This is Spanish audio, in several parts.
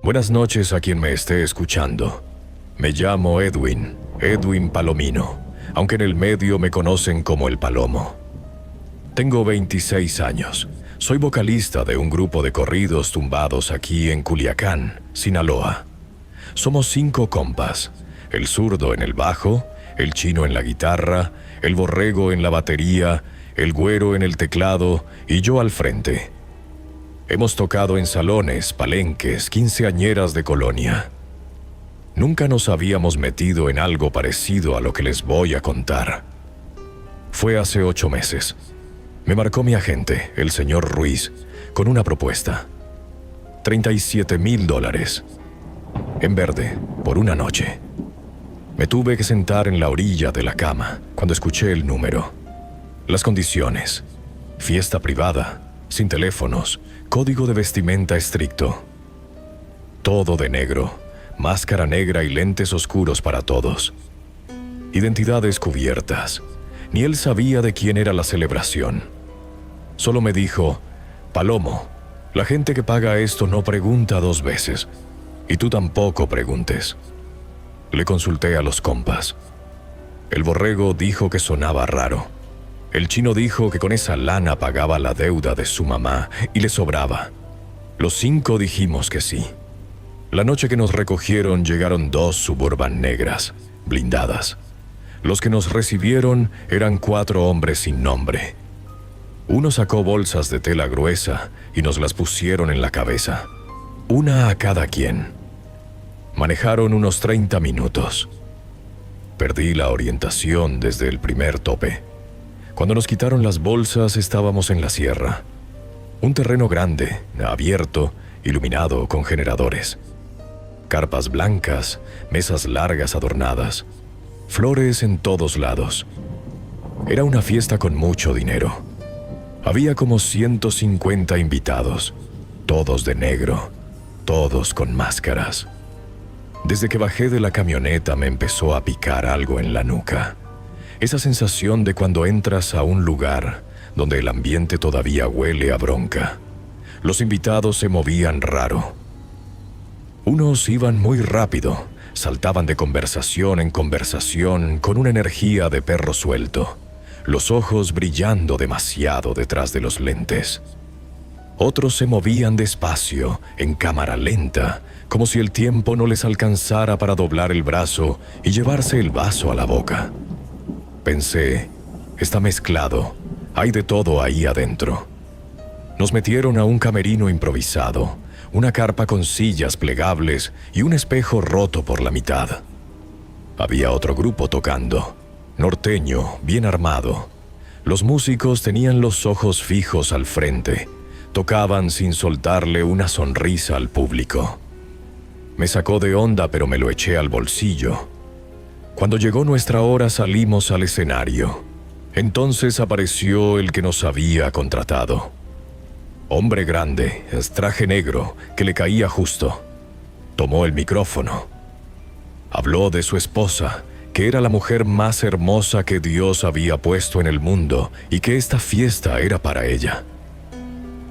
Buenas noches a quien me esté escuchando. Me llamo Edwin Palomino, aunque en el medio me conocen como el Palomo. Tengo 26 años. Soy vocalista de un grupo de corridos tumbados aquí en Culiacán, Sinaloa. Somos 5 compas: el zurdo en el bajo, el chino en la guitarra, el borrego en la batería, el güero en el teclado y yo al frente. Hemos tocado en salones, palenques, quinceañeras de colonia. Nunca nos habíamos metido en algo parecido a lo que les voy a contar. Fue hace 8 meses. Me marcó mi agente, el señor Ruiz, con una propuesta. $37,000. En verde, por una noche. Me tuve que sentar en la orilla de la cama cuando escuché el número. Las condiciones: fiesta privada, sin teléfonos, código de vestimenta estricto. Todo de negro, máscara negra y lentes oscuros para todos. Identidades cubiertas. Ni él sabía de quién era la celebración. Solo me dijo: Palomo, la gente que paga esto no pregunta 2 veces. Y tú tampoco preguntes. Le consulté a los compas. El borrego dijo que sonaba raro. El chino dijo que con esa lana pagaba la deuda de su mamá y le sobraba. Los 5 dijimos que sí. La noche que nos recogieron llegaron 2 Suburban negras, blindadas. Los que nos recibieron eran 4 hombres sin nombre. Uno sacó bolsas de tela gruesa y nos las pusieron en la cabeza. Una a cada quien. Manejaron unos 30 minutos. Perdí la orientación desde el primer tope. Cuando nos quitaron las bolsas estábamos en la sierra. Un terreno grande, abierto, iluminado con generadores. Carpas blancas, mesas largas adornadas. Flores en todos lados. Era una fiesta con mucho dinero. Había como 150 invitados, todos de negro, todos con máscaras. Desde que bajé de la camioneta me empezó a picar algo en la nuca. Esa sensación de cuando entras a un lugar donde el ambiente todavía huele a bronca. Los invitados se movían raro. Unos iban muy rápido, saltaban de conversación en conversación con una energía de perro suelto, los ojos brillando demasiado detrás de los lentes. Otros se movían despacio, en cámara lenta, como si el tiempo no les alcanzara para doblar el brazo y llevarse el vaso a la boca. Pensé, está mezclado, hay de todo ahí adentro. Nos metieron a un camerino improvisado, una carpa con sillas plegables y un espejo roto por la mitad. Había otro grupo tocando, norteño, bien armado. Los músicos tenían los ojos fijos al frente, tocaban sin soltarle una sonrisa al público. Me sacó de onda, pero me lo eché al bolsillo. Cuando llegó nuestra hora salimos al escenario. Entonces apareció el que nos había contratado. Hombre grande, traje negro, que le caía justo. Tomó el micrófono. Habló de su esposa, que era la mujer más hermosa que Dios había puesto en el mundo y que esta fiesta era para ella.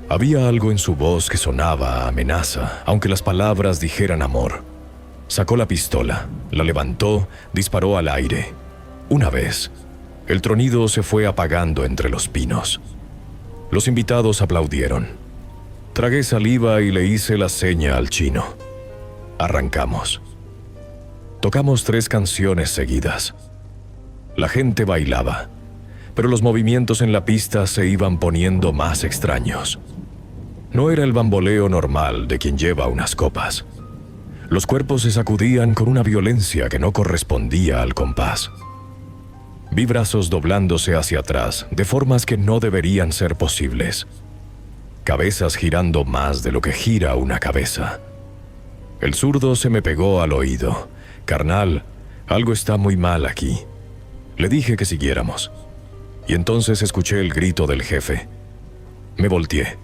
Había algo en su voz que sonaba a amenaza, aunque las palabras dijeran amor. Sacó la pistola, la levantó, disparó al aire. Una vez, el tronido se fue apagando entre los pinos. Los invitados aplaudieron. Tragué saliva y le hice la seña al chino. Arrancamos. Tocamos 3 canciones seguidas. La gente bailaba, pero los movimientos en la pista se iban poniendo más extraños. No era el bamboleo normal de quien lleva unas copas. Los cuerpos se sacudían con una violencia que no correspondía al compás. Vi brazos doblándose hacia atrás de formas que no deberían ser posibles. Cabezas girando más de lo que gira una cabeza. El zurdo se me pegó al oído. «Carnal, algo está muy mal aquí». Le dije que siguiéramos. Y entonces escuché el grito del jefe. Me volteé.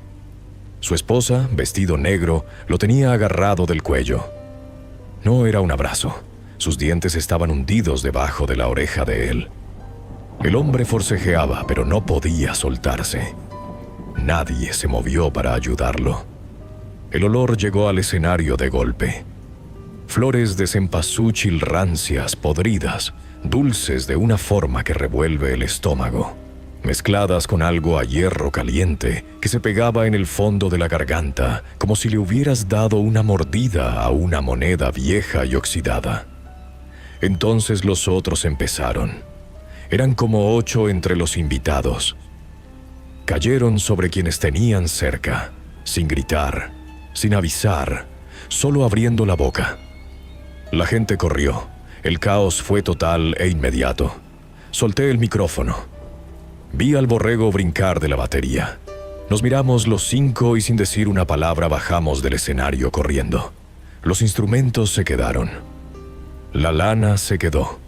Su esposa, vestido negro, lo tenía agarrado del cuello. No era un abrazo. Sus dientes estaban hundidos debajo de la oreja de él. El hombre forcejeaba, pero no podía soltarse. Nadie se movió para ayudarlo. El olor llegó al escenario de golpe. Flores de cempasúchil rancias, podridas, dulces de una forma que revuelve el estómago, mezcladas con algo a hierro caliente que se pegaba en el fondo de la garganta, como si le hubieras dado una mordida a una moneda vieja y oxidada. Entonces los otros empezaron. Eran como 8 entre los invitados. Cayeron sobre quienes tenían cerca, sin gritar, sin avisar, solo abriendo la boca. La gente corrió. El caos fue total e inmediato. Solté el micrófono. Vi al borrego brincar de la batería. Nos miramos los 5 y sin decir una palabra bajamos del escenario corriendo. Los instrumentos se quedaron. La lana se quedó.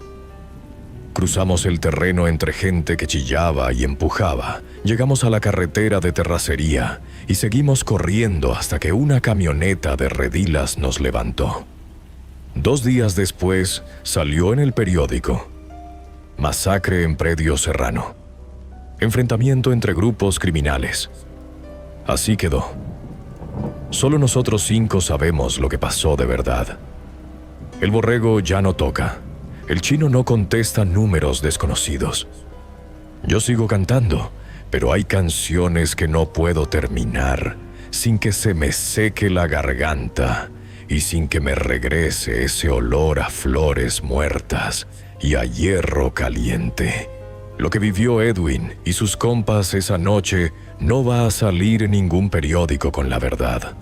Cruzamos el terreno entre gente que chillaba y empujaba. Llegamos a la carretera de terracería y seguimos corriendo hasta que una camioneta de redilas nos levantó. 2 días después salió en el periódico: masacre en Predio Serrano. Enfrentamiento entre grupos criminales. Así quedó. Solo nosotros 5 sabemos lo que pasó de verdad. El borrego ya no toca. El chino no contesta números desconocidos. Yo sigo cantando, pero hay canciones que no puedo terminar sin que se me seque la garganta y sin que me regrese ese olor a flores muertas y a hierro caliente. Lo que vivió Edwin y sus compas esa noche no va a salir en ningún periódico con la verdad.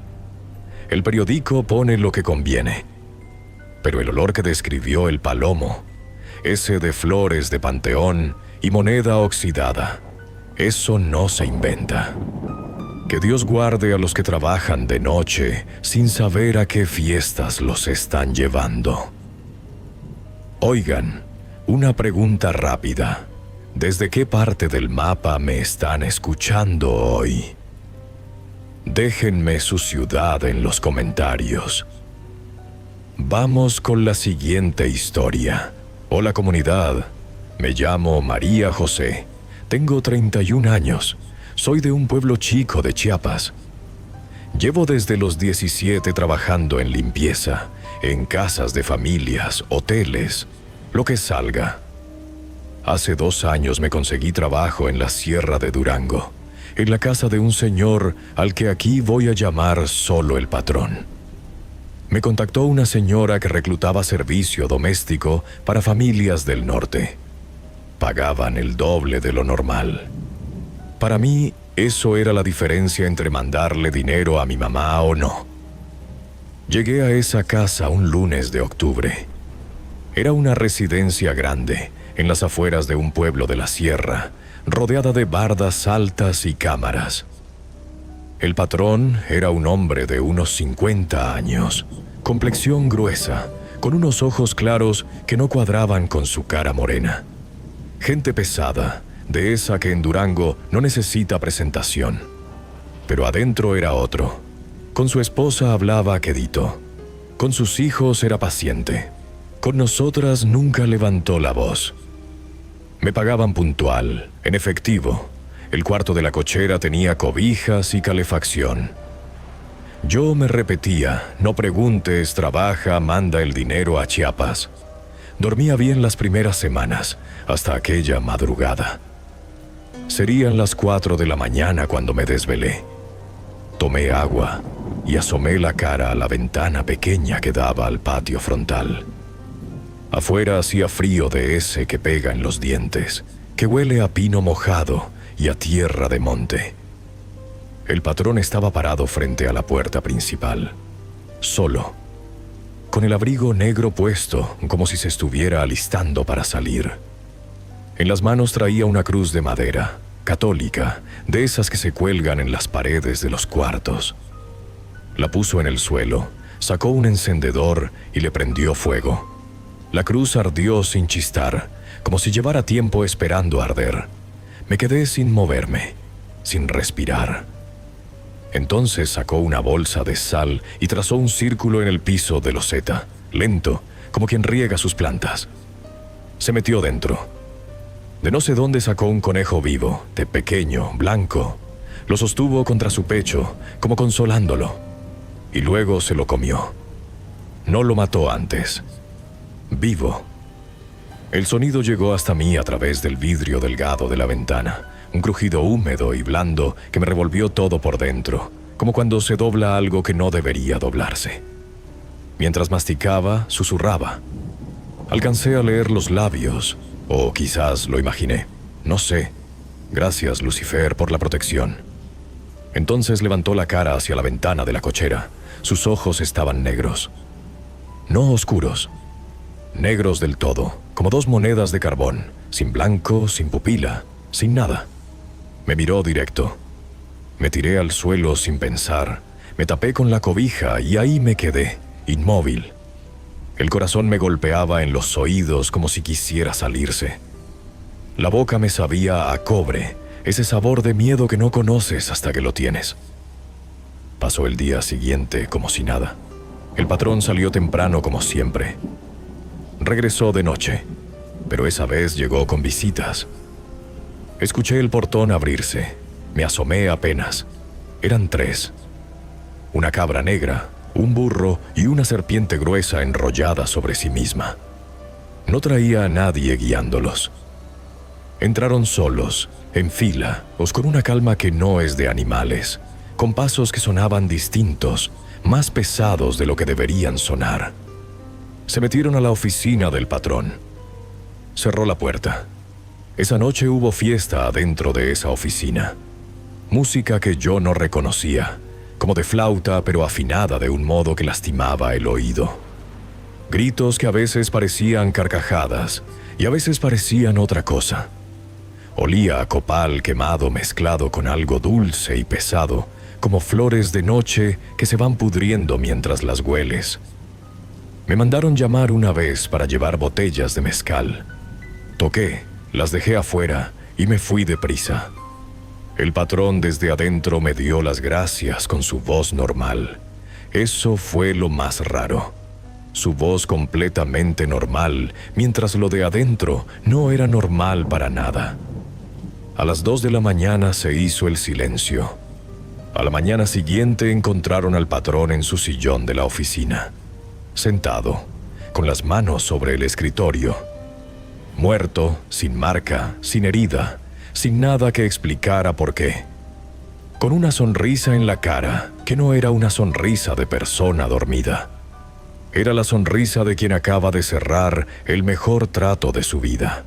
El periódico pone lo que conviene. Pero el olor que describió el Palomo, ese de flores de panteón y moneda oxidada, eso no se inventa. Que Dios guarde a los que trabajan de noche sin saber a qué fiestas los están llevando. Oigan, una pregunta rápida. ¿Desde qué parte del mapa me están escuchando hoy? Déjenme su ciudad en los comentarios. Vamos con la siguiente historia. Hola comunidad, me llamo María José, tengo 31 años, soy de un pueblo chico de Chiapas. Llevo desde los 17 trabajando en limpieza, en casas de familias, hoteles, lo que salga. Hace 2 años me conseguí trabajo en la Sierra de Durango, en la casa de un señor al que aquí voy a llamar solo el patrón. Me contactó una señora que reclutaba servicio doméstico para familias del norte. Pagaban el doble de lo normal. Para mí, eso era la diferencia entre mandarle dinero a mi mamá o no. Llegué a esa casa un lunes de octubre. Era una residencia grande, en las afueras de un pueblo de la sierra, rodeada de bardas altas y cámaras. El patrón era un hombre de unos 50 años, complexión gruesa, con unos ojos claros que no cuadraban con su cara morena. Gente pesada, de esa que en Durango no necesita presentación. Pero adentro era otro. Con su esposa hablaba quedito. Con sus hijos era paciente. Con nosotras nunca levantó la voz. Me pagaban puntual, en efectivo. El cuarto de la cochera tenía cobijas y calefacción. Yo me repetía: no preguntes, trabaja, manda el dinero a Chiapas. Dormía bien las primeras semanas, hasta aquella madrugada. Serían las 4 de la mañana cuando me desvelé. Tomé agua y asomé la cara a la ventana pequeña que daba al patio frontal. Afuera hacía frío de ese que pega en los dientes, que huele a pino mojado y a tierra de monte. El patrón estaba parado frente a la puerta principal, solo, con el abrigo negro puesto, como si se estuviera alistando para salir. En las manos traía una cruz de madera, católica, de esas que se cuelgan en las paredes de los cuartos. La puso en el suelo, sacó un encendedor y le prendió fuego. La cruz ardió sin chistar, como si llevara tiempo esperando arder. Me quedé sin moverme, sin respirar. Entonces sacó una bolsa de sal y trazó un círculo en el piso de loseta, lento, como quien riega sus plantas. Se metió dentro. De no sé dónde sacó un conejo vivo, de pequeño, blanco. Lo sostuvo contra su pecho, como consolándolo. y luego se lo comió. No lo mató antes. Vivo. El sonido llegó hasta mí a través del vidrio delgado de la ventana, un crujido húmedo y blando que me revolvió todo por dentro, como cuando se dobla algo que no debería doblarse. Mientras masticaba, susurraba. Alcancé a leer los labios, o quizás lo imaginé, no sé. Gracias, Lucifer, por la protección. Entonces levantó la cara hacia la ventana de la cochera. Sus ojos estaban negros. No oscuros. Negros del todo, como dos monedas de carbón, sin blanco, sin pupila, sin nada. Me miró directo. Me tiré al suelo sin pensar, me tapé con la cobija y ahí me quedé, inmóvil. El corazón me golpeaba en los oídos como si quisiera salirse. La boca me sabía a cobre, ese sabor de miedo que no conoces hasta que lo tienes. Pasó el día siguiente como si nada. El patrón salió temprano como siempre. Regresó de noche, pero esa vez llegó con visitas. Escuché el portón abrirse. Me asomé apenas. Eran 3. Una cabra negra, un burro y una serpiente gruesa enrollada sobre sí misma. No traía a nadie guiándolos. Entraron solos, en fila, con una calma que no es de animales, con pasos que sonaban distintos, más pesados de lo que deberían sonar. Se metieron a la oficina del patrón. Cerró la puerta. Esa noche hubo fiesta adentro de esa oficina. Música que yo no reconocía, como de flauta pero afinada de un modo que lastimaba el oído. Gritos que a veces parecían carcajadas y a veces parecían otra cosa. Olía a copal quemado mezclado con algo dulce y pesado, como flores de noche que se van pudriendo mientras las hueles. Me mandaron llamar una vez para llevar botellas de mezcal. Toqué, las dejé afuera y me fui deprisa. El patrón desde adentro me dio las gracias con su voz normal. Eso fue lo más raro. Su voz completamente normal, mientras lo de adentro no era normal para nada. A las 2 de la mañana se hizo el silencio. A la mañana siguiente encontraron al patrón en su sillón de la oficina, sentado, con las manos sobre el escritorio. Muerto, sin marca, sin herida, sin nada que explicara por qué. Con una sonrisa en la cara, que no era una sonrisa de persona dormida. Era la sonrisa de quien acaba de cerrar el mejor trato de su vida.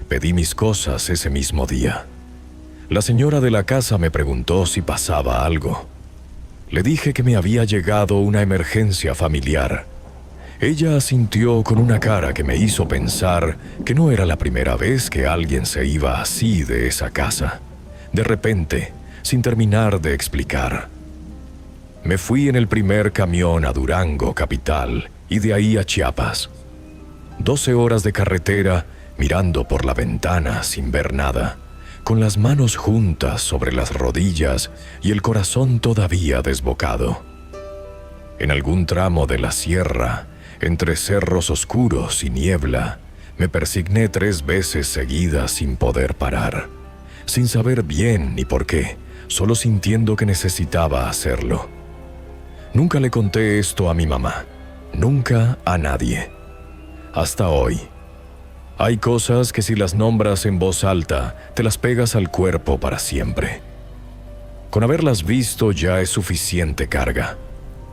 Pedí mis cosas ese mismo día. La señora de la casa me preguntó si pasaba algo. Le dije que me había llegado una emergencia familiar. Ella asintió con una cara que me hizo pensar que no era la primera vez que alguien se iba así de esa casa, de repente, sin terminar de explicar. Me fui en el primer camión a Durango, capital, y de ahí a Chiapas. 12 horas de carretera, mirando por la ventana sin ver nada, con las manos juntas sobre las rodillas y el corazón todavía desbocado. En algún tramo de la sierra, entre cerros oscuros y niebla, me persigné 3 veces seguidas sin poder parar, sin saber bien ni por qué, solo sintiendo que necesitaba hacerlo. Nunca le conté esto a mi mamá, nunca a nadie. Hasta hoy. Hay cosas que si las nombras en voz alta, te las pegas al cuerpo para siempre. Con haberlas visto ya es suficiente carga.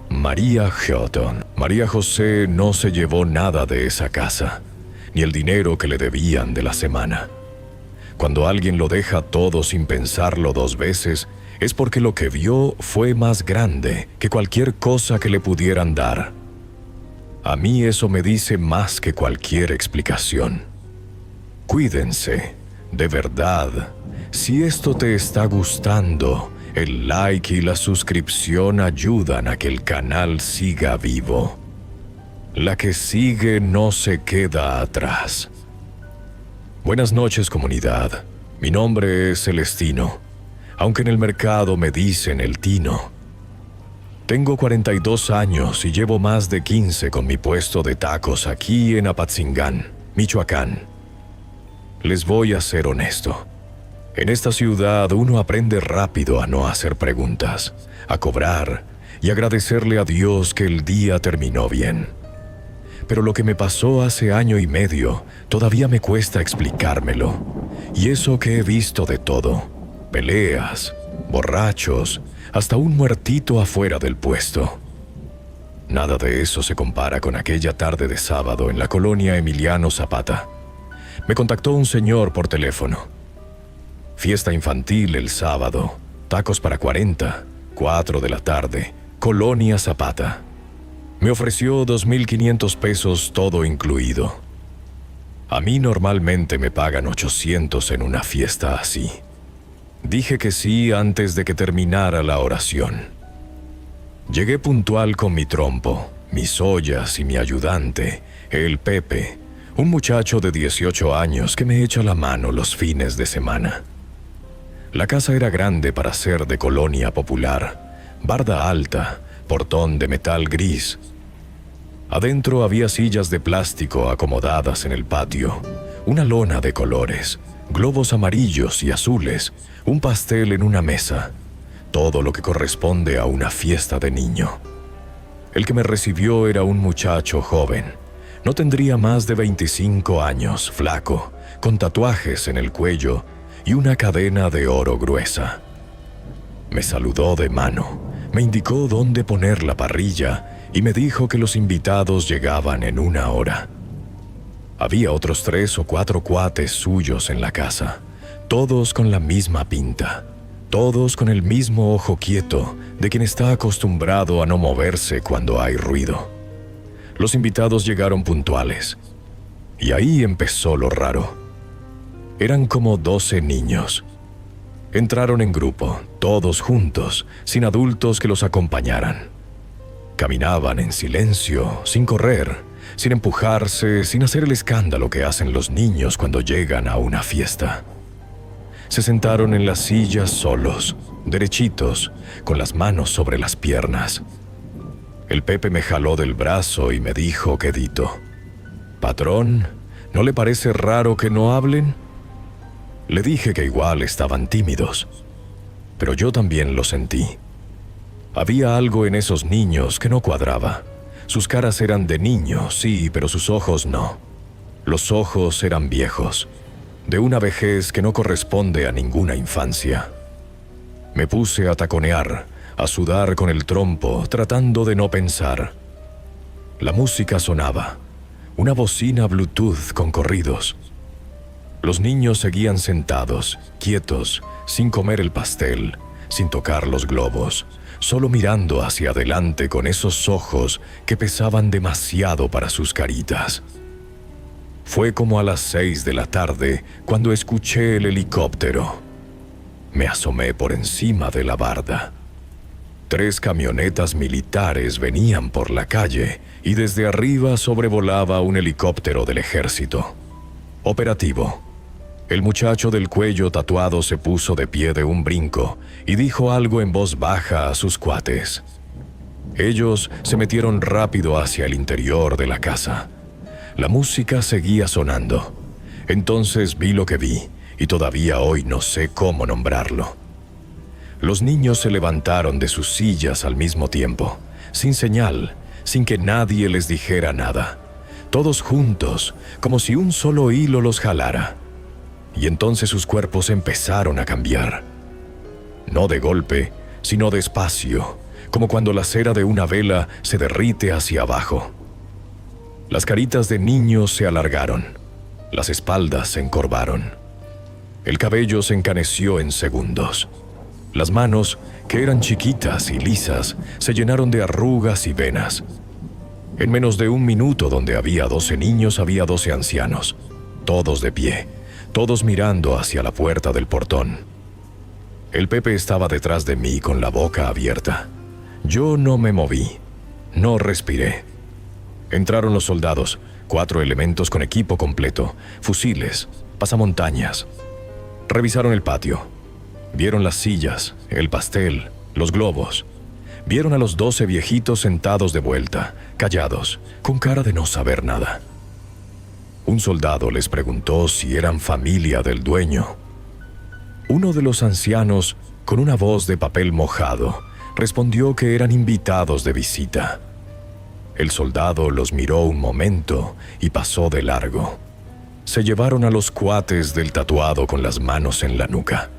María Houghton. María José no se llevó nada de esa casa, ni el dinero que le debían de la semana. Cuando alguien lo deja todo sin pensarlo 2 veces, es porque lo que vio fue más grande que cualquier cosa que le pudieran dar. A mí eso me dice más que cualquier explicación. Cuídense, de verdad. Si esto te está gustando, el like y la suscripción ayudan a que el canal siga vivo. La que sigue no se queda atrás. Buenas noches, comunidad. Mi nombre es Celestino, aunque en el mercado me dicen el Tino. Tengo 42 años y llevo más de 15 con mi puesto de tacos aquí en Apatzingán, Michoacán. Les voy a ser honesto. En esta ciudad uno aprende rápido a no hacer preguntas, a cobrar y agradecerle a Dios que el día terminó bien. Pero lo que me pasó hace año y medio todavía me cuesta explicármelo. Y eso que he visto de todo: peleas, borrachos, hasta un muertito afuera del puesto. Nada de eso se compara con aquella tarde de sábado en la colonia Emiliano Zapata. Me contactó un señor por teléfono. Fiesta infantil el sábado, tacos para 40, 4 de la tarde, colonia Zapata. Me ofreció 2.500 pesos todo incluido. A mí normalmente me pagan 800 en una fiesta así. Dije que sí antes de que terminara la oración. Llegué puntual con mi trompo, mis ollas y mi ayudante, el Pepe, un muchacho de 18 años que me echa la mano los fines de semana. La casa era grande para ser de colonia popular, barda alta, portón de metal gris. Adentro había sillas de plástico acomodadas en el patio, una lona de colores, globos amarillos y azules, un pastel en una mesa, todo lo que corresponde a una fiesta de niño. El que me recibió era un muchacho joven, no tendría más de 25 años, flaco, con tatuajes en el cuello y una cadena de oro gruesa. Me saludó de mano, me indicó dónde poner la parrilla y me dijo que los invitados llegaban en 1 hora. Había otros 3 o 4 cuates suyos en la casa, todos con la misma pinta, todos con el mismo ojo quieto de quien está acostumbrado a no moverse cuando hay ruido. Los invitados llegaron puntuales, y ahí empezó lo raro. Eran como 12 niños. Entraron en grupo, todos juntos, sin adultos que los acompañaran. Caminaban en silencio, sin correr, sin empujarse, sin hacer el escándalo que hacen los niños cuando llegan a una fiesta. Se sentaron en las sillas solos, derechitos, con las manos sobre las piernas. El Pepe me jaló del brazo y me dijo quedito: «Patrón, ¿no le parece raro que no hablen?». Le dije que igual estaban tímidos, pero yo también lo sentí. Había algo en esos niños que no cuadraba. Sus caras eran de niños, sí, pero sus ojos no. Los ojos eran viejos, de una vejez que no corresponde a ninguna infancia. Me puse a taconear, a sudar con el trompo, tratando de no pensar. La música sonaba, una bocina Bluetooth con corridos. Los niños seguían sentados, quietos, sin comer el pastel, sin tocar los globos, solo mirando hacia adelante con esos ojos que pesaban demasiado para sus caritas. Fue como a las 6 de la tarde cuando escuché el helicóptero. Me asomé por encima de la barda. 3 camionetas militares venían por la calle y desde arriba sobrevolaba un helicóptero del ejército. Operativo. El muchacho del cuello tatuado se puso de pie de un brinco y dijo algo en voz baja a sus cuates. Ellos se metieron rápido hacia el interior de la casa. La música seguía sonando. Entonces vi lo que vi, y todavía hoy no sé cómo nombrarlo. Los niños se levantaron de sus sillas al mismo tiempo, sin señal, sin que nadie les dijera nada. Todos juntos, como si un solo hilo los jalara. Y entonces sus cuerpos empezaron a cambiar. No de golpe, sino despacio, como cuando la cera de una vela se derrite hacia abajo. Las caritas de niños se alargaron, las espaldas se encorvaron. El cabello se encaneció en segundos. Las manos, que eran chiquitas y lisas, se llenaron de arrugas y venas. En menos de 1 minuto, donde había 12 niños, había 12 ancianos, todos de pie, todos mirando hacia la puerta del portón. El Pepe estaba detrás de mí con la boca abierta. Yo no me moví, no respiré. Entraron los soldados, 4 elementos con equipo completo, fusiles, pasamontañas. Revisaron el patio. Vieron las sillas, el pastel, los globos. Vieron a los 12 viejitos sentados de vuelta, callados, con cara de no saber nada. Un soldado les preguntó si eran familia del dueño. Uno de los ancianos, con una voz de papel mojado, respondió que eran invitados de visita. El soldado los miró un momento y pasó de largo. Se llevaron a los cuates del tatuado con las manos en la nuca.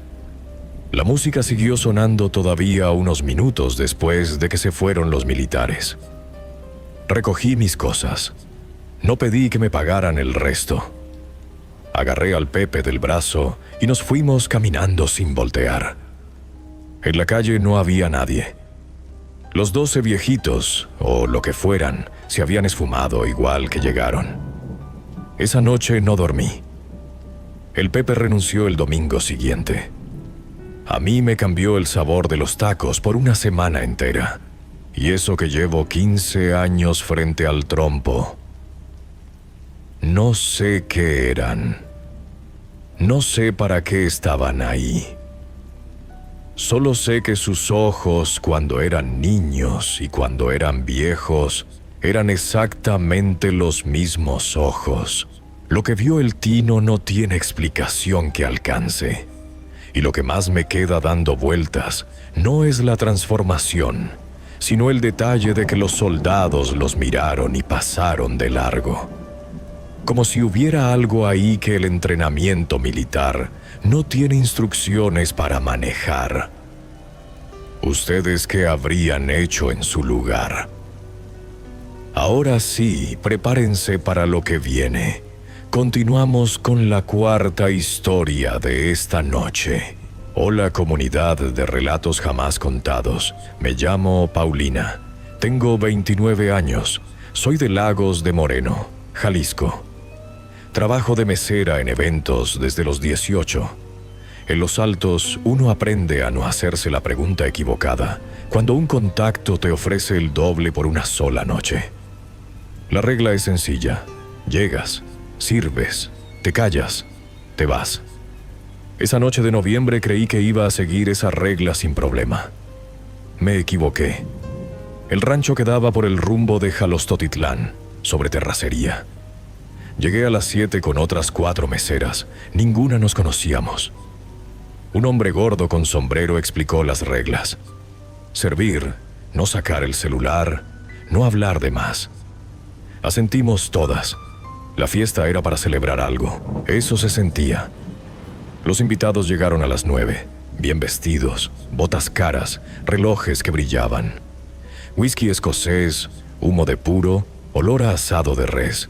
La música siguió sonando todavía unos minutos después de que se fueron los militares. Recogí mis cosas. No pedí que me pagaran el resto. Agarré al Pepe del brazo y nos fuimos caminando sin voltear. En la calle no había nadie. Los 12 viejitos, o lo que fueran, se habían esfumado igual que llegaron. Esa noche no dormí. El Pepe renunció el domingo siguiente. A mí me cambió el sabor de los tacos por una semana entera. Y eso que llevo 15 años frente al trompo. No sé qué eran. No sé para qué estaban ahí. Solo sé que sus ojos, cuando eran niños y cuando eran viejos, eran exactamente los mismos ojos. Lo que vio el Tino no tiene explicación que alcance. Y lo que más me queda dando vueltas no es la transformación, sino el detalle de que los soldados los miraron y pasaron de largo. Como si hubiera algo ahí que el entrenamiento militar no tiene instrucciones para manejar. ¿Ustedes qué habrían hecho en su lugar? Ahora sí, prepárense para lo que viene. Continuamos con la cuarta historia de esta noche. Hola, comunidad de relatos jamás contados. Me llamo Paulina. Tengo 29 años. Soy de Lagos de Moreno, Jalisco. Trabajo de mesera en eventos desde los 18. En Los Altos, uno aprende a no hacerse la pregunta equivocada cuando un contacto te ofrece el doble por una sola noche. La regla es sencilla. Llegas, sirves, te callas, te vas. Esa noche de noviembre creí que iba a seguir esa regla sin problema. Me equivoqué. El rancho quedaba por el rumbo de Jalostotitlán, sobre terracería. Llegué a las 7 con otras 4 meseras. Ninguna nos conocíamos. Un hombre gordo con sombrero explicó las reglas. Servir, no sacar el celular, no hablar de más. Asentimos todas. La fiesta era para celebrar algo. Eso se sentía. Los invitados llegaron a las 9, bien vestidos, botas caras, relojes que brillaban. Whisky escocés, humo de puro, olor a asado de res.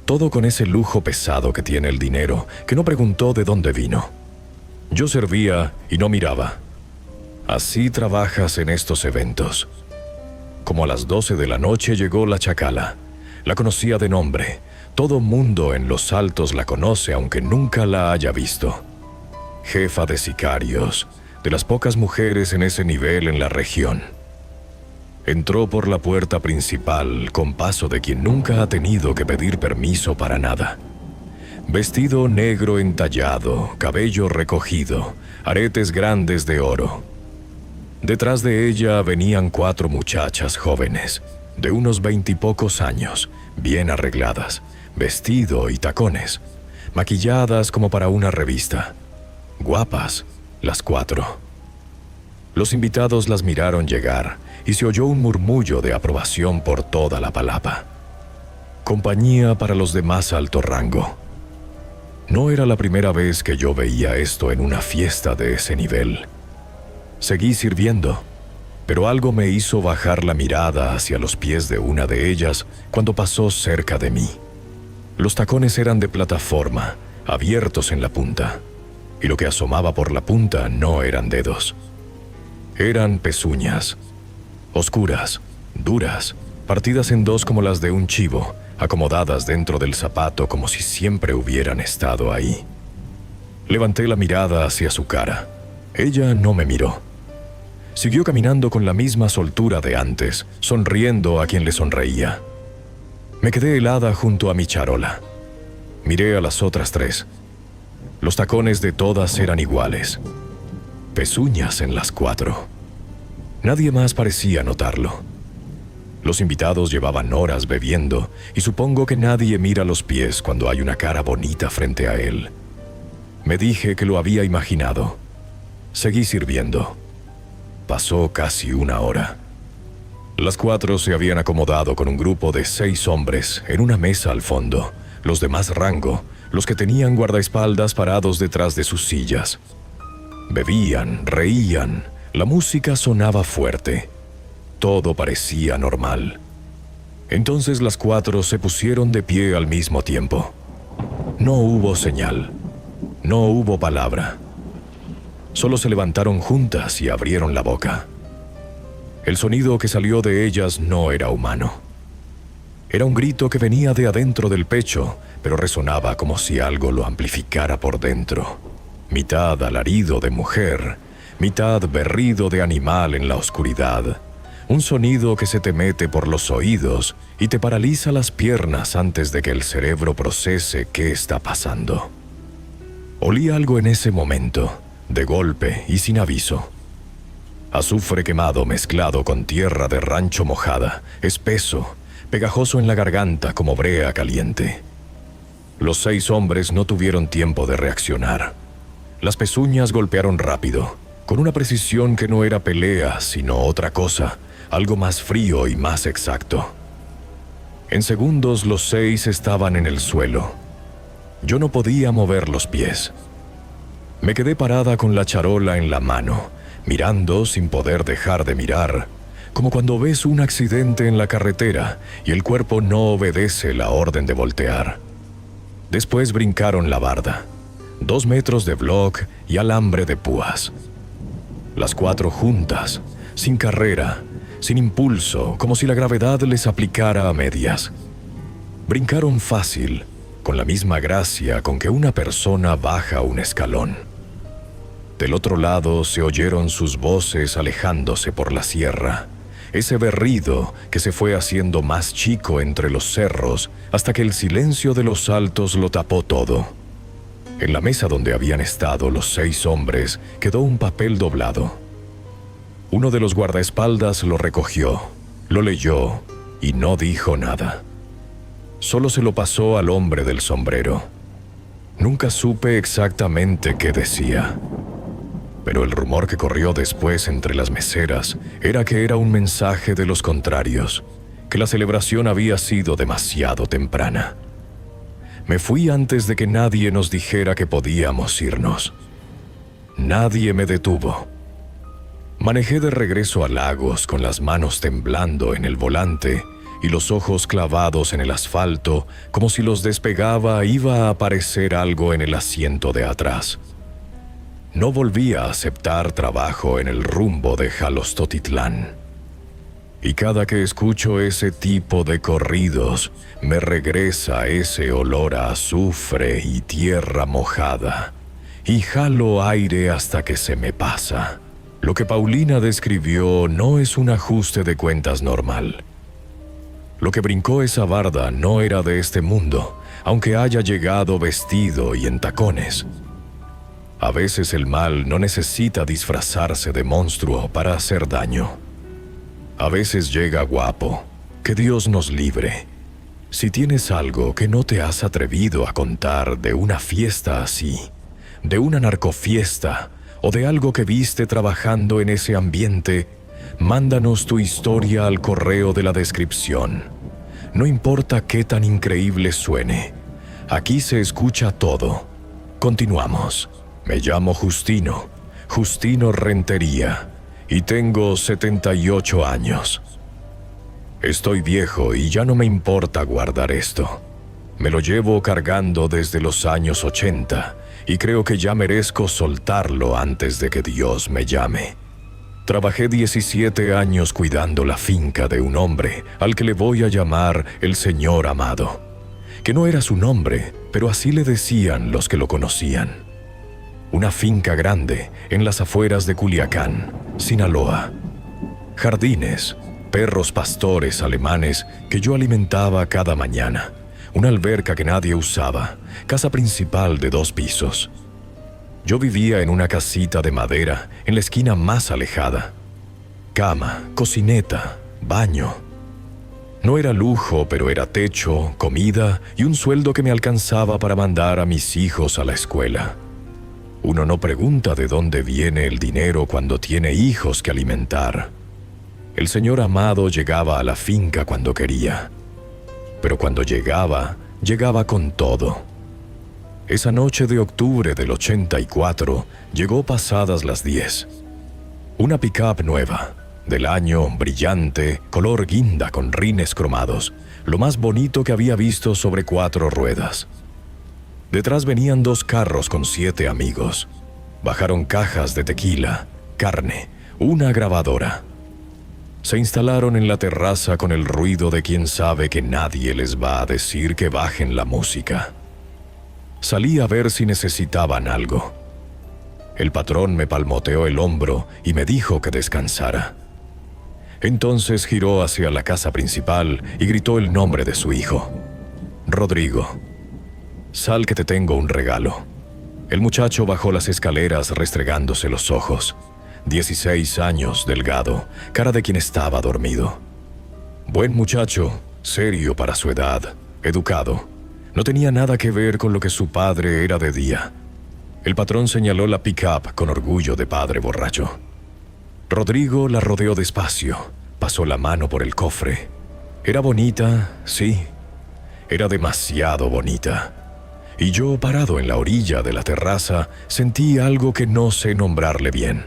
Todo con ese lujo pesado que tiene el dinero, que no preguntó de dónde vino. Yo servía y no miraba. Así trabajas en estos eventos. Como a las 12 de la noche llegó la chacala. La conocía de nombre. Todo mundo en Los Altos la conoce aunque nunca la haya visto. Jefa de sicarios, de las pocas mujeres en ese nivel en la región. Entró por la puerta principal con paso de quien nunca ha tenido que pedir permiso para nada. Vestido negro entallado, cabello recogido, aretes grandes de oro. Detrás de ella venían 4 muchachas jóvenes, de unos 20 y pocos años, bien arregladas, vestido y tacones, maquilladas como para una revista. Guapas, las 4. Los invitados las miraron llegar y se oyó un murmullo de aprobación por toda la palapa. Compañía para los de más alto rango. No era la primera vez que yo veía esto en una fiesta de ese nivel. Seguí sirviendo, pero algo me hizo bajar la mirada hacia los pies de una de ellas cuando pasó cerca de mí. Los tacones eran de plataforma, abiertos en la punta, y lo que asomaba por la punta no eran dedos. Eran pezuñas, oscuras, duras, partidas en 2 como las de un chivo, acomodadas dentro del zapato como si siempre hubieran estado ahí. Levanté la mirada hacia su cara. Ella no me miró. Siguió caminando con la misma soltura de antes, sonriendo a quien le sonreía. Me quedé helada junto a mi charola. Miré a las otras 3. Los tacones de todas eran iguales. Pezuñas en las 4. Nadie más parecía notarlo. Los invitados llevaban horas bebiendo y supongo que nadie mira los pies cuando hay una cara bonita frente a él. Me dije que lo había imaginado. Seguí sirviendo. pasó casi una hora. Las 4 se habían acomodado con un grupo de 6 hombres en una mesa al fondo, los de más rango, los que tenían guardaespaldas parados detrás de sus sillas. Bebían, reían, la música sonaba fuerte. Todo parecía normal. Entonces las 4 se pusieron de pie al mismo tiempo. No hubo señal, no hubo palabra. Solo se levantaron juntas y abrieron la boca. El sonido que salió de ellas no era humano. Era un grito que venía de adentro del pecho, pero resonaba como si algo lo amplificara por dentro. Mitad alarido de mujer, mitad berrido de animal en la oscuridad. Un sonido que se te mete por los oídos y te paraliza las piernas antes de que el cerebro procese qué está pasando. Olí algo en ese momento, de golpe y sin aviso. Azufre quemado mezclado con tierra de rancho mojada, espeso, pegajoso en la garganta como brea caliente. Los 6 hombres no tuvieron tiempo de reaccionar. Las pezuñas golpearon rápido, con una precisión que no era pelea, sino otra cosa, algo más frío y más exacto. En segundos los 6 estaban en el suelo. Yo no podía mover los pies. Me quedé parada con la charola en la mano, mirando sin poder dejar de mirar, como cuando ves un accidente en la carretera y el cuerpo no obedece la orden de voltear. Después brincaron la barda, 2 metros de bloc y alambre de púas. Las 4 juntas, sin carrera, sin impulso, como si la gravedad les aplicara a medias. Brincaron fácil, con la misma gracia con que una persona baja un escalón. Del otro lado se oyeron sus voces alejándose por la sierra, ese berrido que se fue haciendo más chico entre los cerros hasta que el silencio de los altos lo tapó todo. En la mesa donde habían estado los 6 hombres quedó un papel doblado. Uno de los guardaespaldas lo recogió, lo leyó y no dijo nada. Solo se lo pasó al hombre del sombrero. Nunca supe exactamente qué decía, pero el rumor que corrió después entre las meseras era que era un mensaje de los contrarios, que la celebración había sido demasiado temprana. Me fui antes de que nadie nos dijera que podíamos irnos. Nadie me detuvo. Manejé de regreso a Lagos con las manos temblando en el volante y los ojos clavados en el asfalto, como si los despegaba iba a aparecer algo en el asiento de atrás. No volví a aceptar trabajo en el rumbo de Jalostotitlán. Y cada que escucho ese tipo de corridos, me regresa ese olor a azufre y tierra mojada, y jalo aire hasta que se me pasa. Lo que Paulina describió no es un ajuste de cuentas normal. Lo que brincó esa barda no era de este mundo, aunque haya llegado vestido y en tacones. A veces el mal no necesita disfrazarse de monstruo para hacer daño. A veces llega guapo, que Dios nos libre. Si tienes algo que no te has atrevido a contar de una fiesta así, de una narcofiesta, o de algo que viste trabajando en ese ambiente, mándanos tu historia al correo de la descripción. No importa qué tan increíble suene, aquí se escucha todo. Continuamos. Me llamo Justino Rentería, y tengo 78 años. Estoy viejo y ya no me importa guardar esto. Me lo llevo cargando desde los años 80, y creo que ya merezco soltarlo antes de que Dios me llame. Trabajé 17 años cuidando la finca de un hombre al que le voy a llamar el Señor Amado, que no era su nombre, pero así le decían los que lo conocían. Una finca grande en las afueras de Culiacán, Sinaloa. Jardines, perros pastores alemanes que yo alimentaba cada mañana. Una alberca que nadie usaba, casa principal de 2 pisos. Yo vivía en una casita de madera en la esquina más alejada. Cama, cocineta, baño. No era lujo, pero era techo, comida y un sueldo que me alcanzaba para mandar a mis hijos a la escuela. Uno no pregunta de dónde viene el dinero cuando tiene hijos que alimentar. El señor Amado llegaba a la finca cuando quería, pero cuando llegaba, llegaba con todo. Esa noche de octubre del 84 llegó pasadas las 10. Una pick-up nueva, del año, brillante, color guinda con rines cromados, lo más bonito que había visto sobre 4 ruedas. Detrás venían 2 carros con 7 amigos. Bajaron cajas de tequila, carne, una grabadora. Se instalaron en la terraza con el ruido de quien sabe que nadie les va a decir que bajen la música. Salí a ver si necesitaban algo. El patrón me palmoteó el hombro y me dijo que descansara. Entonces giró hacia la casa principal y gritó el nombre de su hijo. Rodrigo. Sal que te tengo un regalo. El muchacho bajó las escaleras restregándose los ojos. 16 años, delgado, cara de quien estaba dormido. Buen muchacho, serio para su edad, educado. No tenía nada que ver con lo que su padre era de día. El patrón señaló la pick-up con orgullo de padre borracho. Rodrigo la rodeó despacio, pasó la mano por el cofre. Era bonita, sí. Era demasiado bonita. Y yo, parado en la orilla de la terraza, sentí algo que no sé nombrarle bien.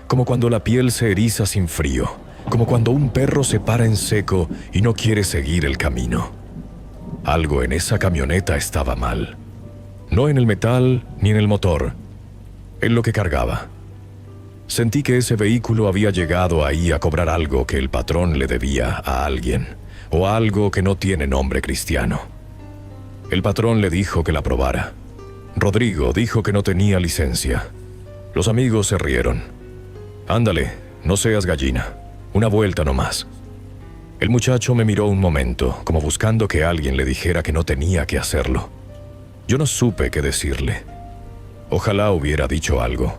Como cuando la piel se eriza sin frío, como cuando un perro se para en seco y no quiere seguir el camino. Algo en esa camioneta estaba mal. No en el metal ni en el motor, en lo que cargaba. Sentí que ese vehículo había llegado ahí a cobrar algo que el patrón le debía a alguien, o algo que no tiene nombre cristiano. El patrón le dijo que la probara. Rodrigo dijo que no tenía licencia. Los amigos se rieron. Ándale, no seas gallina, una vuelta nomás. El muchacho me miró un momento, como buscando que alguien le dijera que no tenía que hacerlo. Yo no supe qué decirle. Ojalá hubiera dicho algo.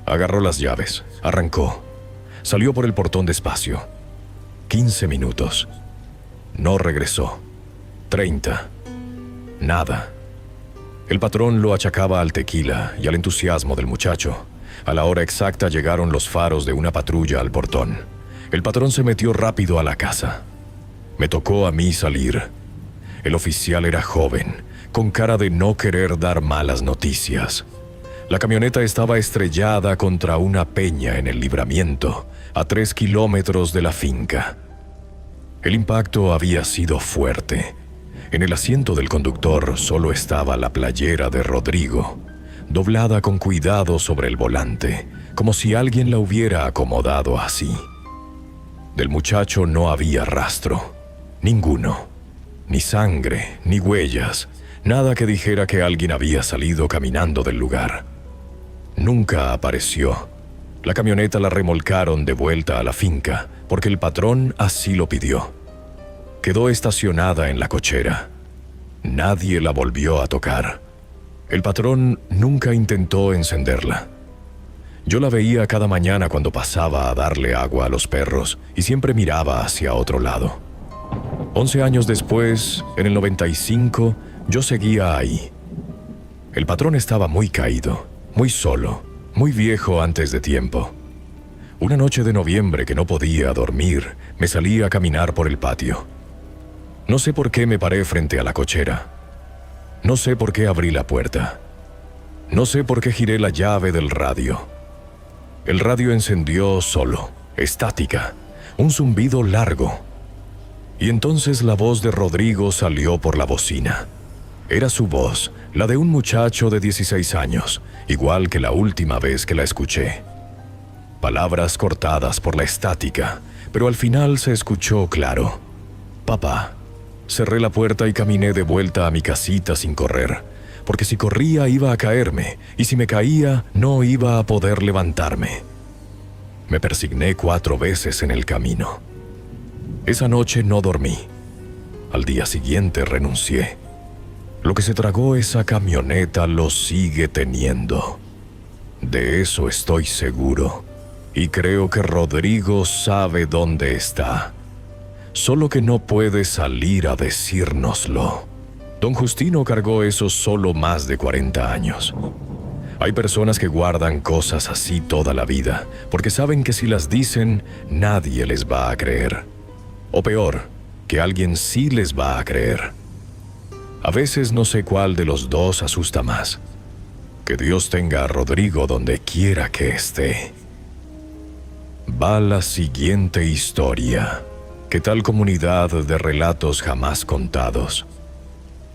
Agarró las llaves, arrancó. Salió por el portón despacio. 15 minutos. No regresó. 30. Nada. El patrón lo achacaba al tequila y al entusiasmo del muchacho. A la hora exacta llegaron los faros de una patrulla al portón. El patrón se metió rápido a la casa. Me tocó a mí salir. El oficial era joven, con cara de no querer dar malas noticias. La camioneta estaba estrellada contra una peña en el Libramiento, a 3 kilómetros de la finca. El impacto había sido fuerte. En el asiento del conductor solo estaba la playera de Rodrigo, doblada con cuidado sobre el volante, como si alguien la hubiera acomodado así. Del muchacho no había rastro, ninguno, ni sangre, ni huellas, nada que dijera que alguien había salido caminando del lugar. Nunca apareció. La camioneta la remolcaron de vuelta a la finca, porque el patrón así lo pidió. Quedó estacionada en la cochera. Nadie la volvió a tocar. El patrón nunca intentó encenderla. Yo la veía cada mañana cuando pasaba a darle agua a los perros y siempre miraba hacia otro lado. 11 años después, en el 95, yo seguía ahí. El patrón estaba muy caído, muy solo, muy viejo antes de tiempo. Una noche de noviembre que no podía dormir, me salí a caminar por el patio. No sé por qué me paré frente a la cochera. No sé por qué abrí la puerta. No sé por qué giré la llave del radio. El radio encendió solo, estática, un zumbido largo. Y entonces la voz de Rodrigo salió por la bocina. Era su voz, la de un muchacho de 16 años, igual que la última vez que la escuché. Palabras cortadas por la estática, pero al final se escuchó claro. Papá. Cerré la puerta y caminé de vuelta a mi casita sin correr, porque si corría iba a caerme, y si me caía no iba a poder levantarme. Me persigné 4 veces en el camino. Esa noche no dormí. Al día siguiente renuncié. Lo que se tragó esa camioneta lo sigue teniendo. De eso estoy seguro. Y creo que Rodrigo sabe dónde está. Solo que no puede salir a decírnoslo. Don Justino cargó eso solo más de 40 años. Hay personas que guardan cosas así toda la vida, porque saben que si las dicen, nadie les va a creer. O peor, que alguien sí les va a creer. A veces no sé cuál de los dos asusta más. Que Dios tenga a Rodrigo donde quiera que esté. Va la siguiente historia. ¿Qué tal comunidad de relatos jamás contados?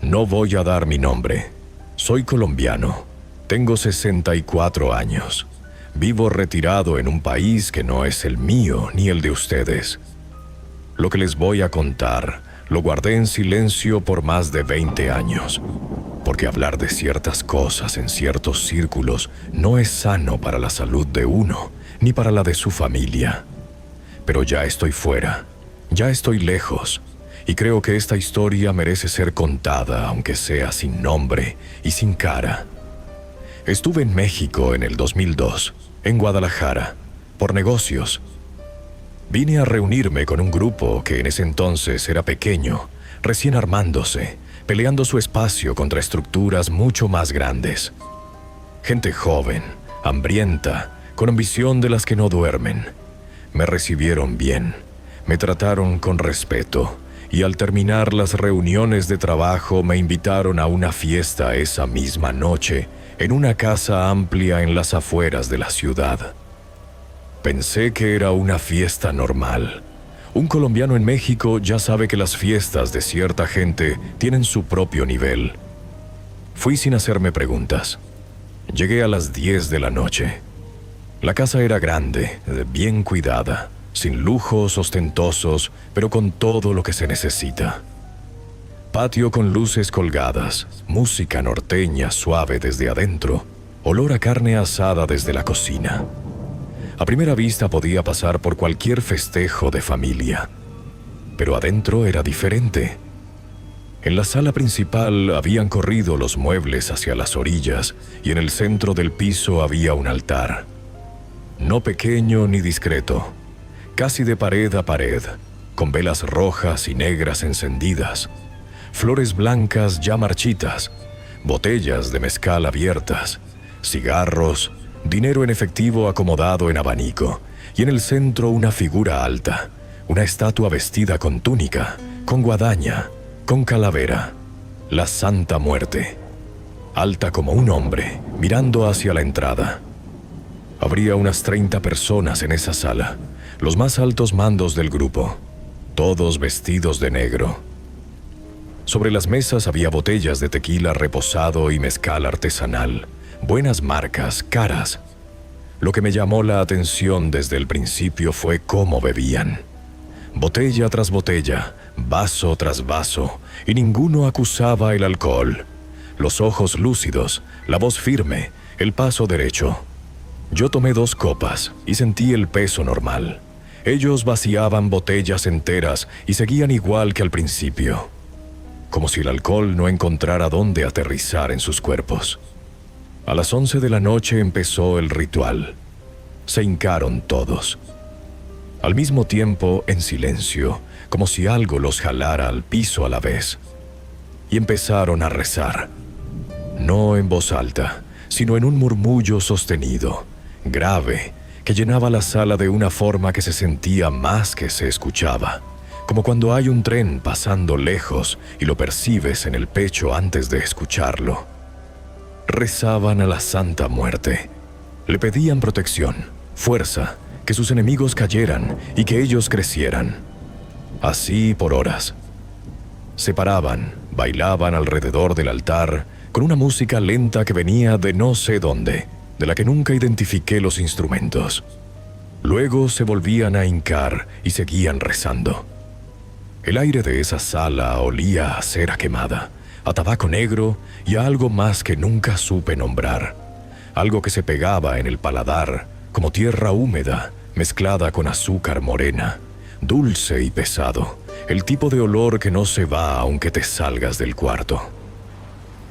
No voy a dar mi nombre. Soy colombiano. Tengo 64 años. Vivo retirado en un país que no es el mío ni el de ustedes. Lo que les voy a contar lo guardé en silencio por más de 20 años, porque hablar de ciertas cosas en ciertos círculos no es sano para la salud de uno, ni para la de su familia. Pero ya estoy fuera, ya estoy lejos, y creo que esta historia merece ser contada, aunque sea sin nombre y sin cara. Estuve en México en el 2002, en Guadalajara, por negocios. Vine a reunirme con un grupo que en ese entonces era pequeño, recién armándose, peleando su espacio contra estructuras mucho más grandes. Gente joven, hambrienta, con ambición de las que no duermen. Me recibieron bien, me trataron con respeto, y al terminar las reuniones de trabajo me invitaron a una fiesta esa misma noche, en una casa amplia en las afueras de la ciudad. Pensé que era una fiesta normal. Un colombiano en México ya sabe que las fiestas de cierta gente tienen su propio nivel. Fui sin hacerme preguntas. Llegué a las 10 de la noche. La casa era grande, bien cuidada, sin lujos ostentosos, pero con todo lo que se necesita. Patio con luces colgadas, música norteña suave desde adentro, olor a carne asada desde la cocina. A primera vista podía pasar por cualquier festejo de familia, pero adentro era diferente. En la sala principal habían corrido los muebles hacia las orillas y en el centro del piso había un altar. No pequeño ni discreto, casi de pared a pared, con velas rojas y negras encendidas, flores blancas ya marchitas, botellas de mezcal abiertas, cigarros, dinero en efectivo acomodado en abanico, y en el centro una figura alta, una estatua vestida con túnica, con guadaña, con calavera, la Santa Muerte, alta como un hombre, mirando hacia la entrada. Habría unas 30 personas en esa sala, los más altos mandos del grupo, todos vestidos de negro. Sobre las mesas había botellas de tequila reposado y mezcal artesanal, buenas marcas, caras. Lo que me llamó la atención desde el principio fue cómo bebían. Botella tras botella, vaso tras vaso, y ninguno acusaba el alcohol. Los ojos lúcidos, la voz firme, el paso derecho. Yo tomé 2 copas y sentí el peso normal. Ellos vaciaban botellas enteras y seguían igual que al principio, como si el alcohol no encontrara dónde aterrizar en sus cuerpos. A las 11 de la noche empezó el ritual. Se hincaron todos. Al mismo tiempo, en silencio, como si algo los jalara al piso a la vez. Y empezaron a rezar. No en voz alta, sino en un murmullo sostenido, grave, que llenaba la sala de una forma que se sentía más que se escuchaba, como cuando hay un tren pasando lejos y lo percibes en el pecho antes de escucharlo. Rezaban a la Santa Muerte. Le pedían protección, fuerza, que sus enemigos cayeran y que ellos crecieran. Así por horas. Se paraban, bailaban alrededor del altar, con una música lenta que venía de no sé dónde, de la que nunca identifiqué los instrumentos. Luego se volvían a hincar y seguían rezando. El aire de esa sala olía a cera quemada, a tabaco negro y a algo más que nunca supe nombrar. Algo que se pegaba en el paladar, como tierra húmeda, mezclada con azúcar morena, dulce y pesado, el tipo de olor que no se va aunque te salgas del cuarto.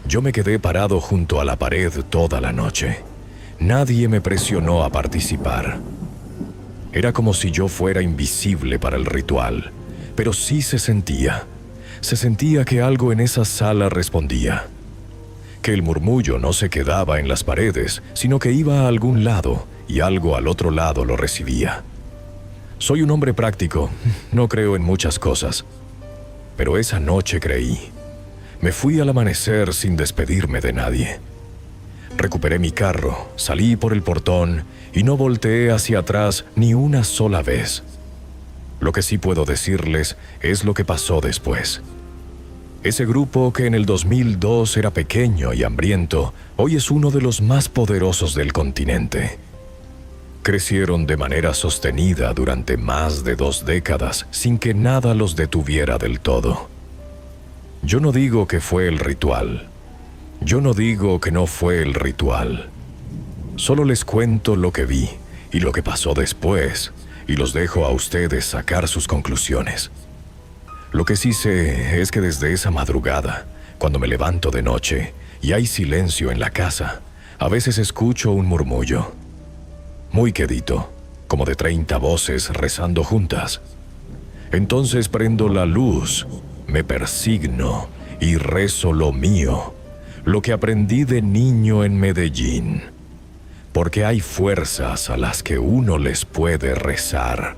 Yo me quedé parado junto a la pared toda la noche. Nadie me presionó a participar. Era como si yo fuera invisible para el ritual, pero sí se sentía que algo en esa sala respondía. que el murmullo no se quedaba en las paredes, sino que iba a algún lado y algo al otro lado lo recibía. Soy un hombre práctico, no creo en muchas cosas, pero esa noche creí. Me fui al amanecer sin despedirme de nadie. Recuperé mi carro, salí por el portón y no volteé hacia atrás ni una sola vez. Lo que sí puedo decirles es lo que pasó después. Ese grupo que en el 2002 era pequeño y hambriento, hoy es uno de los más poderosos del continente. Crecieron de manera sostenida durante más de 2 décadas sin que nada los detuviera del todo. Yo no digo que fue el ritual. Yo no digo que no fue el ritual. Solo les cuento lo que vi y lo que pasó después, y los dejo a ustedes sacar sus conclusiones. Lo que sí sé es que desde esa madrugada, cuando me levanto de noche y hay silencio en la casa, a veces escucho un murmullo. Muy quedito, como de 30 voces rezando juntas. Entonces prendo la luz, me persigno y rezo lo mío, lo que aprendí de niño en Medellín. Porque hay fuerzas a las que uno les puede rezar.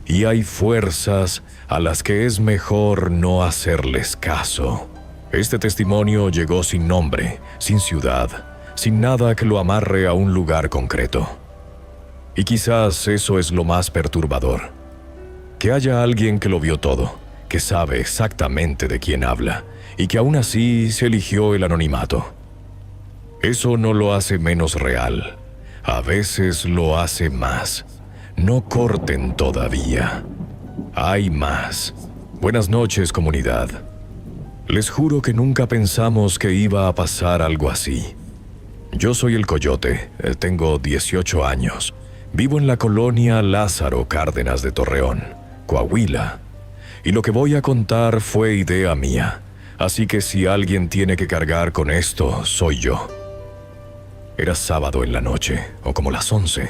Y hay fuerzas a las que es mejor no hacerles caso. Este testimonio llegó sin nombre, sin ciudad, sin nada que lo amarre a un lugar concreto. Y quizás eso es lo más perturbador. Que haya alguien que lo vio todo, que sabe exactamente de quién habla, y que aún así se eligió el anonimato. Eso no lo hace menos real. A veces lo hace más. No corten todavía. Hay más. Buenas noches, comunidad. Les juro que nunca pensamos que iba a pasar algo así. Yo soy el Coyote, tengo 18 años. Vivo en la colonia Lázaro Cárdenas de Torreón, Coahuila. Y lo que voy a contar fue idea mía. Así que si alguien tiene que cargar con esto, soy yo. Era sábado en la noche, o como las 11.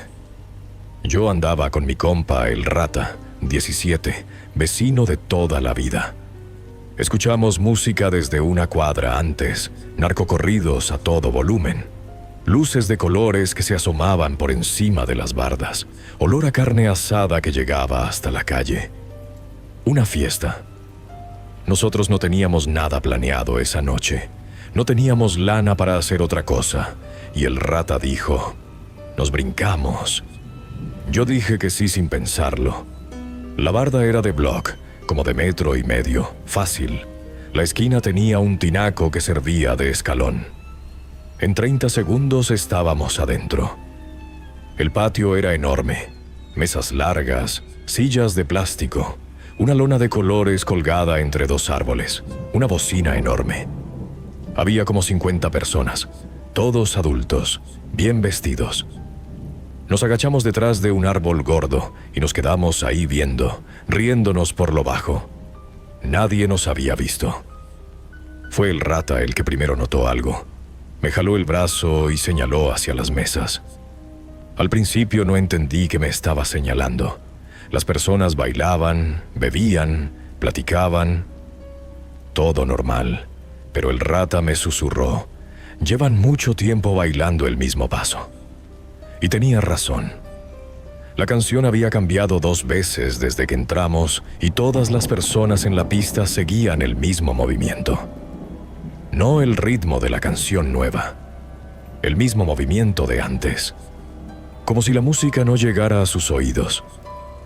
Yo andaba con mi compa, el Rata, 17, vecino de toda la vida. Escuchamos música desde una cuadra antes, narcocorridos a todo volumen. Luces de colores que se asomaban por encima de las bardas, olor a carne asada que llegaba hasta la calle. Una fiesta. Nosotros no teníamos nada planeado esa noche. No teníamos lana para hacer otra cosa. Y el Rata dijo, nos brincamos. Yo dije que sí sin pensarlo. La barda era de block, como de 1,5 metros, fácil. La esquina tenía un tinaco que servía de escalón. En 30 segundos estábamos adentro. El patio era enorme. Mesas largas, sillas de plástico, una lona de colores colgada entre 2 árboles, una bocina enorme. Había como 50 personas, todos adultos, bien vestidos. Nos agachamos detrás de un árbol gordo y nos quedamos ahí viendo, riéndonos por lo bajo. Nadie nos había visto. Fue el Rata el que primero notó algo. Me jaló el brazo y señaló hacia las mesas. Al principio no entendí que me estaba señalando. Las personas bailaban, bebían, platicaban. Todo normal, pero el Rata me susurró. Llevan mucho tiempo bailando el mismo paso. Y tenía razón. La canción había cambiado 2 veces desde que entramos y todas las personas en la pista seguían el mismo movimiento. No el ritmo de la canción nueva, el mismo movimiento de antes. Como si la música no llegara a sus oídos,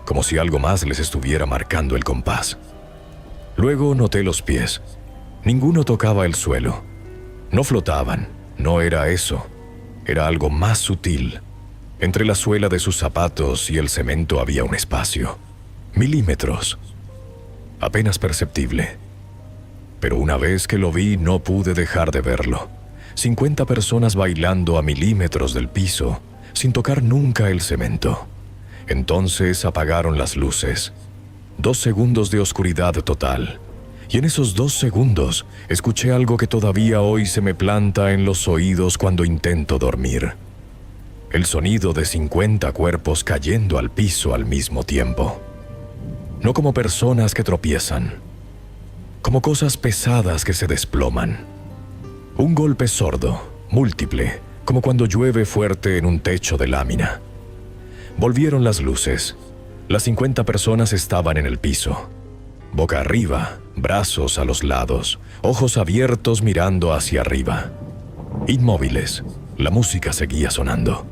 como si algo más les estuviera marcando el compás. Luego noté los pies. Ninguno tocaba el suelo. No flotaban, no era eso. Era algo más sutil. Entre la suela de sus zapatos y el cemento había un espacio. Milímetros. Apenas perceptible. Pero una vez que lo vi, no pude dejar de verlo. 50 personas bailando a milímetros del piso, sin tocar nunca el cemento. Entonces apagaron las luces. 2 segundos de oscuridad total. Y en esos 2 segundos, escuché algo que todavía hoy se me planta en los oídos cuando intento dormir. El sonido de 50 cuerpos cayendo al piso al mismo tiempo. No como personas que tropiezan, como cosas pesadas que se desploman. Un golpe sordo, múltiple, como cuando llueve fuerte en un techo de lámina. Volvieron las luces. Las 50 personas estaban en el piso. Boca arriba, brazos a los lados, ojos abiertos mirando hacia arriba. Inmóviles, la música seguía sonando.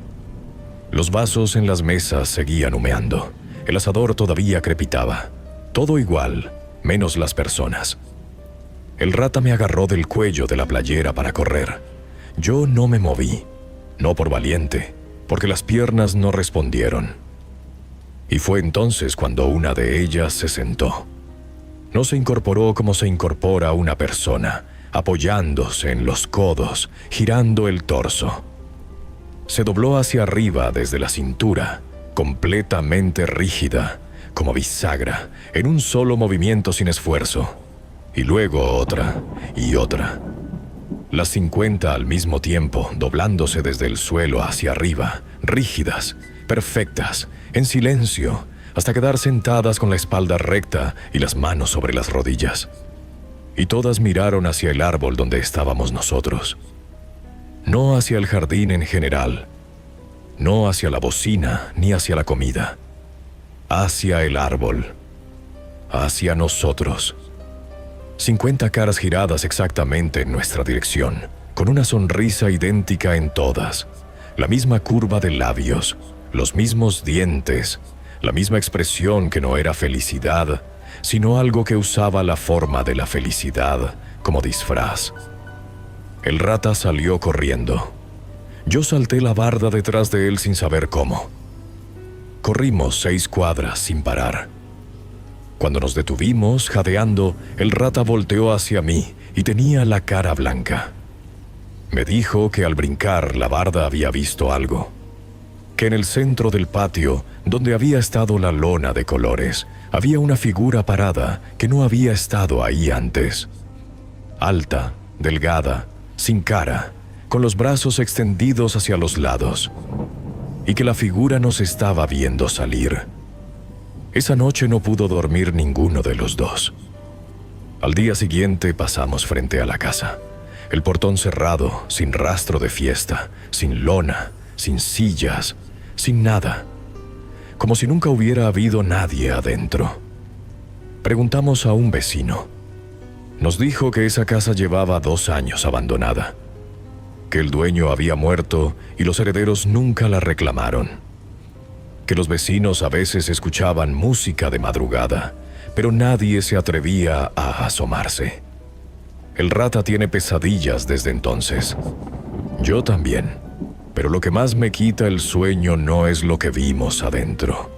Los vasos en las mesas seguían humeando. El asador todavía crepitaba. Todo igual, menos las personas. El rata me agarró del cuello de la playera para correr. Yo no me moví, no por valiente, porque las piernas no respondieron. Y fue entonces cuando una de ellas se sentó. No se incorporó como se incorpora una persona, apoyándose en los codos, girando el torso. Se dobló hacia arriba desde la cintura, completamente rígida, como bisagra, en un solo movimiento sin esfuerzo. Y luego otra, y otra. Las 50 al mismo tiempo, doblándose desde el suelo hacia arriba, rígidas, perfectas, en silencio, hasta quedar sentadas con la espalda recta y las manos sobre las rodillas. Y todas miraron hacia el árbol donde estábamos nosotros. No hacia el jardín en general, no hacia la bocina ni hacia la comida. Hacia el árbol, hacia nosotros. 50 caras giradas exactamente en nuestra dirección, con una sonrisa idéntica en todas, la misma curva de labios, los mismos dientes, la misma expresión que no era felicidad, sino algo que usaba la forma de la felicidad como disfraz. El rata salió corriendo. Yo salté la barda detrás de él sin saber cómo. Corrimos 6 cuadras sin parar. Cuando nos detuvimos, jadeando, el rata volteó hacia mí y tenía la cara blanca. Me dijo que al brincar la barda había visto algo. Que en el centro del patio, donde había estado la lona de colores, había una figura parada que no había estado ahí antes. Alta, delgada, sin cara, con los brazos extendidos hacia los lados. Y que la figura nos estaba viendo salir. Esa noche no pudo dormir ninguno de los dos. Al día siguiente pasamos frente a la casa. El portón cerrado, sin rastro de fiesta, sin lona, sin sillas, sin nada. Como si nunca hubiera habido nadie adentro. Preguntamos a un vecino. Nos dijo que esa casa llevaba 2 años abandonada. Que el dueño había muerto y los herederos nunca la reclamaron. Que los vecinos a veces escuchaban música de madrugada, pero nadie se atrevía a asomarse. El rata tiene pesadillas desde entonces. Yo también, pero lo que más me quita el sueño no es lo que vimos adentro.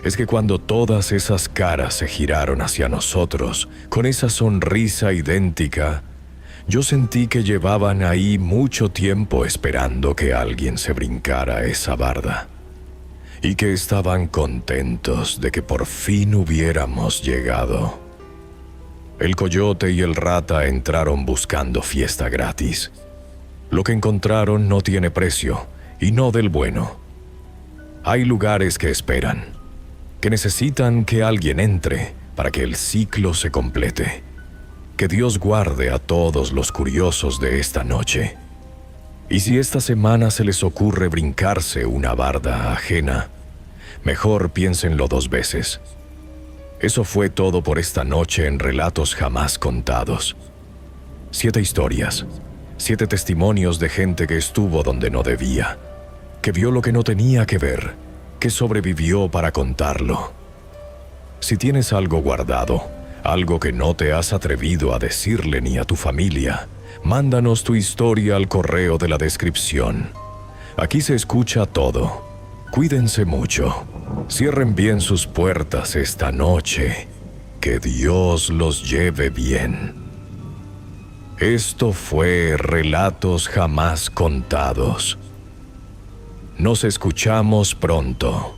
Es que cuando todas esas caras se giraron hacia nosotros, con esa sonrisa idéntica, yo sentí que llevaban ahí mucho tiempo esperando que alguien se brincara esa barda. Y que estaban contentos de que por fin hubiéramos llegado. El coyote y el rata entraron buscando fiesta gratis. Lo que encontraron no tiene precio, y no del bueno. Hay lugares que esperan, que necesitan que alguien entre para que el ciclo se complete. Que Dios guarde a todos los curiosos de esta noche. Y si esta semana se les ocurre brincarse una barda ajena, mejor piénsenlo 2 veces. Eso fue todo por esta noche en Relatos Jamás Contados. 7 historias, 7 testimonios de gente que estuvo donde no debía, que vio lo que no tenía que ver, que sobrevivió para contarlo. Si tienes algo guardado, algo que no te has atrevido a decirle ni a tu familia, mándanos tu historia al correo de la descripción. Aquí se escucha todo. Cuídense mucho. Cierren bien sus puertas esta noche. Que Dios los lleve bien. Esto fue Relatos Jamás Contados. Nos escuchamos pronto.